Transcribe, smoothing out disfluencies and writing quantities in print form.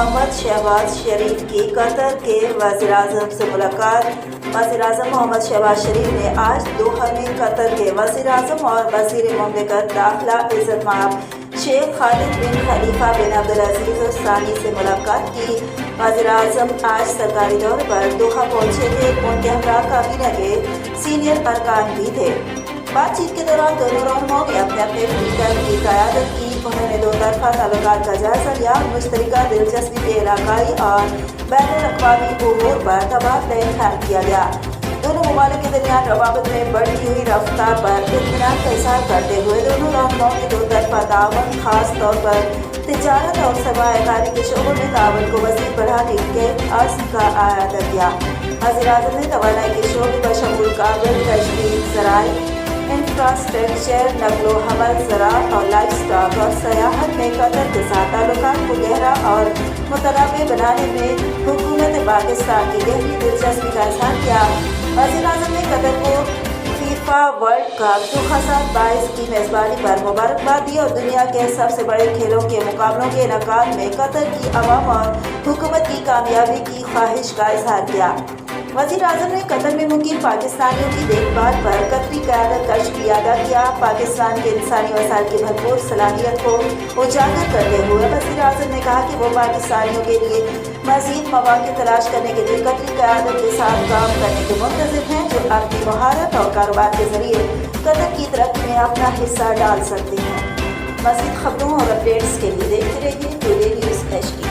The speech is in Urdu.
محمد شہباز شریف کی قطر کے وزیر اعظم سے ملاقات۔ وزیر اعظم محمد شہباز شریف نے آج دوحہ میں قطر کے وزیر اعظم اور وزیر مملکت داخلہ عزت مآب شیخ خالد بن خلیفہ بن عبدالعزیز الثانی سے ملاقات کی۔ وزیر اعظم آج سرکاری دور پر دوحہ پہنچے تھے۔ ان کے ہمراہ کابینہ کے سینئر ارکان بھی تھے۔ بات چیت کے دوران دونوں رہنماؤں نے اپنے اپنے فریقین کی قیادت کی۔ انہوں نے دو طرفہ تعلقات کا جائزہ لیا، مشترکہ دلچسپی کے علاقائی اور بین الاقوامی امور پر تبادلہ خیال کیا گیا۔ دونوں ممالک کے درمیان روابط میں بڑھتی ہوئی رفتار پر اطمینان کا اظہار کرتے ہوئے دونوں رہنماؤں نے دو طرفہ تعاون، خاص طور پر تجارت اور سرمایہ کاری کے شعبوں میں تعاون کو مزید بڑھانے کے عزم کا اعادہ کیا۔ وزیر اعظم نے توانائی کے شعبے بشمول کابل، تجدید، ذرائع، انفراسٹرکچر، نقل و حمل، زراعت اور لائف اسٹاک اور سیاحت میں قطر کے ساتھ تعلقات کو گہرا اور متنوع بنانے میں حکومت پاکستان کی گہری دلچسپی کا اظہار کیا۔ وزیر اعظم نے قطر کو فیفا ورلڈ کپ 2022 کی میزبانی پر مبارکباد دی اور دنیا کے سب سے بڑے کھیلوں کے مقابلوں کے انعقاد میں قطر کی عوام اور حکومت کی کامیابی کی خواہش کا اظہار کیا۔ وزیر اعظم نے قطر میں مقیم پاکستانیوں کی دیکھ بھال پر قطری قیادت کا شکریہ ادا کیا۔ پاکستان کے انسانی وسائل کی بھرپور صلاحیت کو اجاگر کرتے ہوئے وزیر اعظم نے کہا کہ وہ پاکستانیوں کے لیے مزید مواقع تلاش کرنے کے لیے قطری قیادت کے ساتھ کام کرنے کے منتظر ہیں، جو اپنی مہارت اور کاروبار کے ذریعے قطر کی ترقی میں اپنا حصہ ڈال سکتے ہیں۔ مزید خبروں اور اپڈیٹس کے لیے دیکھتے رہیے ٹوڈے نیوز HD۔